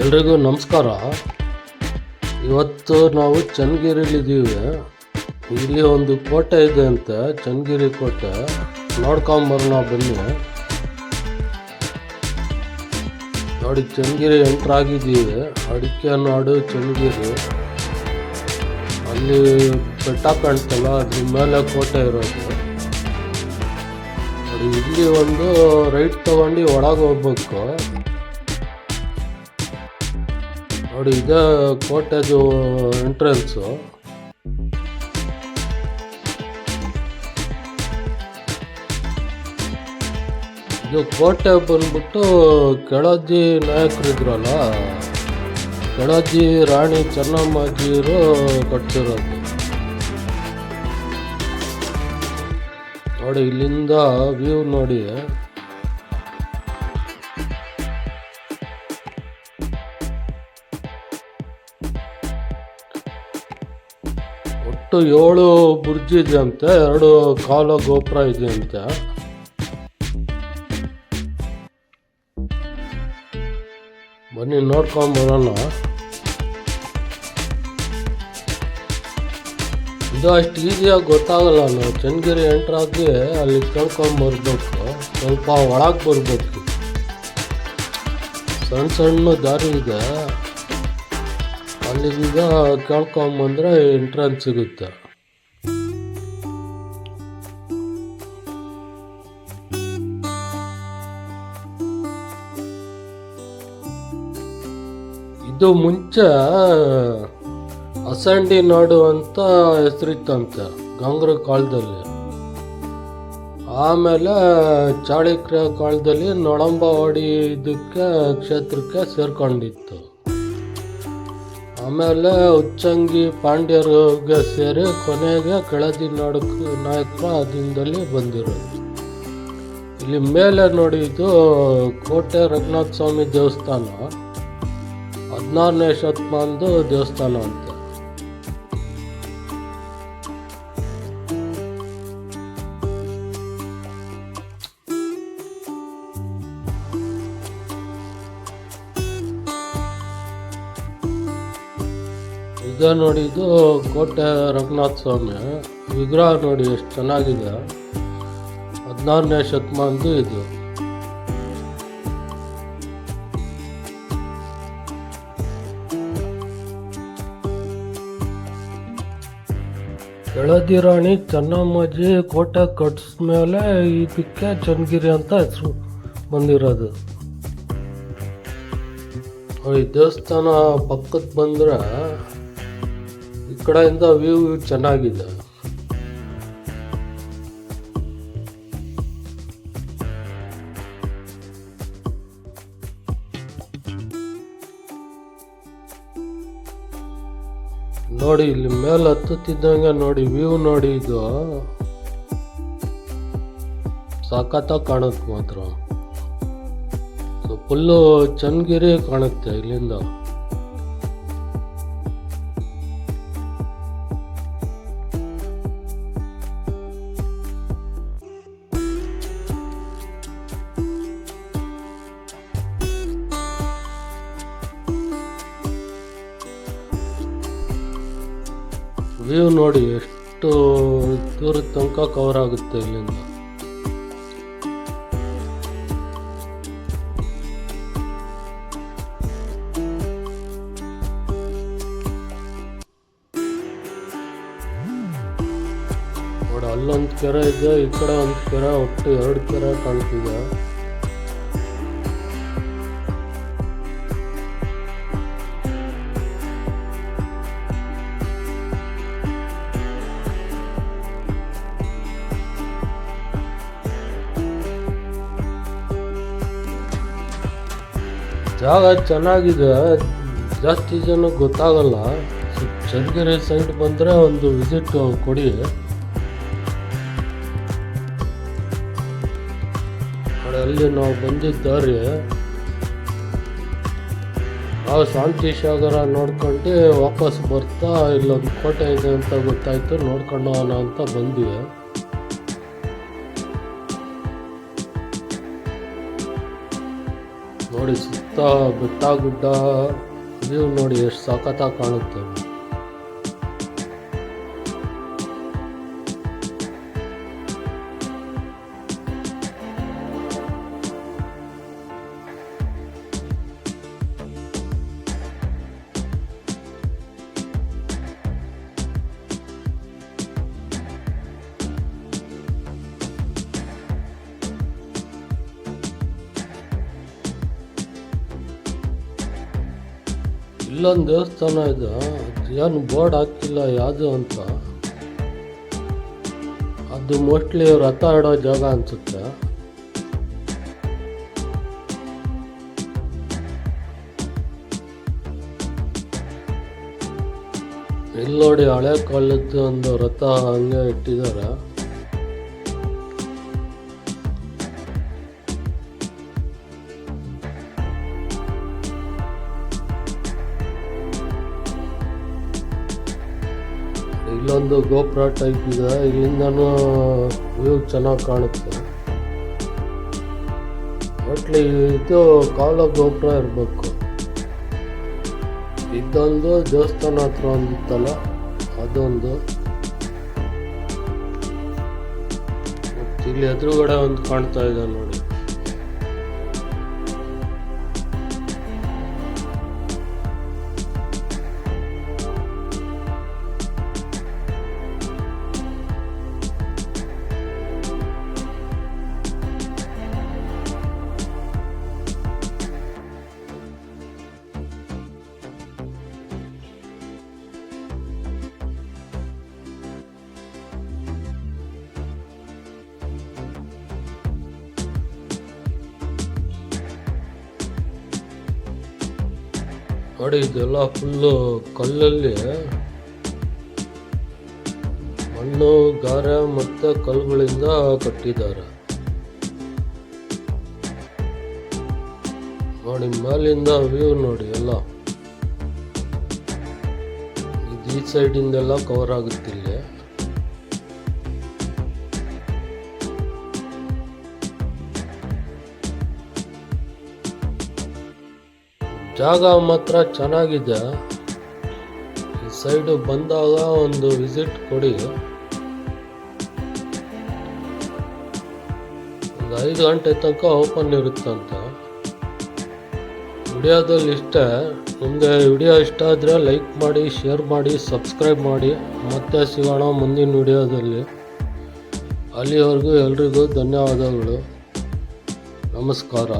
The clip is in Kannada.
ಎಲ್ರಿಗೂ ನಮಸ್ಕಾರ. ಇವತ್ತು ನಾವು ಚನ್ನಗಿರಿಲಿದ್ದೀವಿ. ಇಲ್ಲಿ ಒಂದು ಕೋಟೆ ಇದೆ ಅಂತೆ, ಚನ್ನಗಿರಿ ಕೋಟೆ. ನೋಡ್ಕೊಂಬರೋಣ ಬನ್ನಿ. ನೋಡಿ, ಚನ್ನಗಿರಿ ಎಂಟ್ರ್ ಆಗಿದ್ದೀವಿ. ಅಡಿಕೆ ನಾಡು ಚನ್ನಗಿರಿ. ಅಲ್ಲಿ ಬೆಟ್ಟ ಕಾಣ್ತಲ್ಲ, ಅದ್ರ ಮೇಲೆ ಕೋಟೆ ಇರೋದು. ನೋಡಿ, ಇಲ್ಲಿ ಒಂದು ರೈಟ್ ತಗೊಂಡು ಒಳಗೆ ಹೋಗ್ಬೇಕು. ನೋಡಿ, ಇದೇ ಕೋಟೆದು ಎಂಟ್ರೆನ್ಸು. ಇದು ಕೋಟೆ ಬಂದ್ಬಿಟ್ಟು ಕೆಳದಿ ನಾಯಕರಿದ್ರಲ್ಲ, ಕೆಳದಿ ರಾಣಿ ಚೆನ್ನಮ್ಮಾಜಿಯರು ಕಟ್ಸಿರೋದು. ನೋಡಿ, ಇಲ್ಲಿಂದ ವ್ಯೂ ನೋಡಿ. ಒಟ್ಟು 7 ಬುರ್ಜಿ ಇದೆ ಅಂತೆ, 2 ಕಾಲ ಗೋಪುರ ಇದೆ ಅಂತೆ. ಬನ್ನಿ ನೋಡ್ಕೊಂಬರೋಣ. ಇದು ಅಷ್ಟು ಈಸಿಯಾಗಿ ಗೊತ್ತಾಗಲ್ಲ. ನಾವು ಚನ್ನಗಿರಿ ಎಂಟ್ರಾಗಿ ಅಲ್ಲಿ ಕೇಳ್ಕೊಂಬರ್ಬೇಕು, ಸ್ವಲ್ಪ ಒಳಗೆ ಬರ್ಬೇಕು. ಸಣ್ಣ ಸಣ್ಣ ದಾರಿ ಇದೆ, ಅಲ್ಲಿಂದ ಕೇಳ್ಕೊಂಬಂದ್ರೆ ಎಂಟ್ರೆನ್ಸ್ ಸಿಗುತ್ತೆ. ಇದು ಮುಂಚೆ ಅಸಂಡಿ ನಾಡು ಅಂತ ಹೆಸರಿತ್ತಂತೆ ಗಂಗರ ಕಾಲದಲ್ಲಿ. ಆಮೇಲೆ ಚಾಳುಕ್ಯ ಕಾಲದಲ್ಲಿ ನೊಳಂಬವಾಡಿ ಇದಕ್ಕೆ ಕ್ಷೇತ್ರಕ್ಕೆ ಸೇರ್ಕೊಂಡಿತ್ತು. ಆಮೇಲೆ ಉಚ್ಚಂಗಿ ಪಾಂಡ್ಯರಿಗೆ ಸೇರಿ ಕೊನೆಗೆ ಕೆಳದಿ ನಾಯಕರ ಅಧೀನದಲ್ಲಿ ಬಂದಿರೋದು. ಇಲ್ಲಿ ಮೇಲೆ ನೋಡಿ, ಇದು ಕೋಟೆ ರಂಗನಾಥ ಸ್ವಾಮಿ ದೇವಸ್ಥಾನ, 16ನೇ ಶತಮಾನದ ದೇವಸ್ಥಾನ ಅಂತ. ಇದೇ ನೋಡಿ, ಇದು ಕೋಟೆ ರಂಗನಾಥ ಸ್ವಾಮಿ ವಿಗ್ರಹ ನೋಡಿ, ಎಷ್ಟು ಚೆನ್ನಾಗಿದೆ. 16ನೇ ಶತಮಾನದ್ದು ಇದು. ಕೆಳದಿ ರಾಣಿ ಚೆನ್ನಮ್ಮಾಜಿ ಕೋಟೆ ಕಟ್ಟಿಸ್ಮೇಲೆ ಇದಕ್ಕೆ ಚನ್ನಗಿರಿ ಅಂತ ಹೆಸರು ಬಂದಿರೋದು. ಈ ದೇವಸ್ಥಾನ ಪಕ್ಕಕ್ಕೆ ಬಂದರೆ ಈ ಕಡೆಯಿಂದ ವ್ಯೂ ಚೆನ್ನಾಗಿದೆ. ನೋಡಿ, ಇಲ್ಲಿ ಮೇಲೆ ಹತ್ತುತ್ತಿದ್ದಂಗೆ ನೋಡಿ ವ್ಯೂ ನೋಡಿ, ಇದು ಸಖತ್ತಾಗಿ ಕಾಣುತ್ತೆ ಮಾತ್ರ. ಫುಲ್ಲು ಚನ್ನಗಿರಿ ಕಾಣುತ್ತೆ ಇಲ್ಲಿಂದ. ವ್ಯೂ ನೋಡಿ, ಎಷ್ಟು ದೂರದ ತನಕ ಕವರ್ ಆಗುತ್ತೆ ಇಲ್ಲಿಂದ. ನೋಡಿ, ಅಲ್ಲೊಂದು ಕೆರೆ ಇದೆ, ಈ ಕಡೆ ಒಂದು ಕೆರೆ, ಒಟ್ಟು 2 ಕೆರೆ ಕಾಣ್ತಿದೆ. ಜಾಗ ಚೆನ್ನಾಗಿದೆ, ಜಾಸ್ತಿ ಜನ ಗೊತ್ತಾಗಲ್ಲ. ಚನ್ನಗಿರಿ ಸೈಡ್ ಬಂದರೆ ಒಂದು ವಿಸಿಟ್ ಕೊಡಿ. ಅಲ್ಲಿ ನಾವು ಬಂದಿದ್ದಾರೆ, ನಾವು ಶಾಂತಿ ಸಾಗರ ನೋಡ್ಕೊಂಡು ವಾಪಸ್ ಬರ್ತಾ ಇಲ್ಲೊಂದು ಕೋಟೆ ಇದೆ ಅಂತ ಗೊತ್ತಾಯ್ತು, ನೋಡ್ಕೊಂಡು ಹೋಗೋಣ ಅಂತ ಬಂದ್ವಿ. ನೋಡಿ, ಸುತ್ತ ಬೆಟ್ಟ ಗುಡ್ಡ ವ್ಯೂ ನೋಡಿ ಎಷ್ಟು ಸಖತ್ತಾಗಿ ಕಾಣುತ್ತೆ. ಇಲ್ಲೊಂದು ದೇವಸ್ಥಾನ ಇದೆ, ಏನು ಬೋರ್ಡ್ ಹಾಕಿಲ್ಲ ಯಾವುದು ಅಂತ. ಅದು ಮೋಸ್ಟ್ಲಿ ರಥ ಆಡೋ ಜಾಗ ಅನ್ಸುತ್ತೆ. ಇಲ್ಲಿ ನೋಡಿ ಹಳೆ ಕಾಲದ್ದು ಒಂದು ರಥ ಹಂಗೆ ಇಟ್ಟಿದ್ದಾರೆ. ಇಲ್ಲೊಂದು ಗೋಪುರ ಟೈಪ್ ಇದೆ, ಇಲ್ಲಿಂದನೂ ವ್ಯೂ ಚೆನ್ನಾಗಿ ಕಾಣುತ್ತೆ. ಒಟ್ಲಿ ಇದು ಕಾಲ ಗೋಪುರ ಇರಬೇಕು. ಇದೊಂದು ದೇವಸ್ಥಾನ ಹತ್ರ ಒಂದಿತ್ತಲ್ಲ ಅದೊಂದು. ಇಲ್ಲಿ ಎದುರುಗಡೆ ಒಂದು ಕಾಣ್ತಾ ಇದೆ ನೋಡಿ. ನೋಡಿ ಇದೆಲ್ಲ ಫುಲ್ಲು ಕಲ್ಲಲ್ಲಿ ಮಣ್ಣು ಗಾರೆ ಮತ್ತು ಕಲ್ಲುಗಳಿಂದ ಕಟ್ಟಿದ್ದಾರೆ. ನೋಡಿ ಮೇಲಿಂದ ವ್ಯೂ ನೋಡಿ ಎಲ್ಲ. ಇದು ಈ ಸೈಡಿಂದೆಲ್ಲ ಕವರ್ ಆಗುತ್ತೆ ಇಲ್ಲಿ. ಜಾಗ ಮಾತ್ರ ಚೆನ್ನಾಗಿದೆ. ಈ ಸೈಡು ಬಂದಾಗ ಒಂದು ವಿಸಿಟ್ ಕೊಡಿ. ಒಂದು 5 ಗಂಟೆ ತನಕ ಓಪನ್ ಇರುತ್ತಂತ. ವಿಡಿಯೋದಲ್ಲಿ ಇಷ್ಟೇ. ನಿಮಗೆ ವಿಡಿಯೋ ಇಷ್ಟ ಆದರೆ ಲೈಕ್ ಮಾಡಿ, ಶೇರ್ ಮಾಡಿ, ಸಬ್ಸ್ಕ್ರೈಬ್ ಮಾಡಿ. ಮತ್ತೆ ಸಿಗೋಣ ಮುಂದಿನ ವಿಡಿಯೋದಲ್ಲಿ. ಅಲ್ಲಿವರೆಗೂ ಎಲ್ರಿಗೂ ಧನ್ಯವಾದಗಳು. ನಮಸ್ಕಾರ.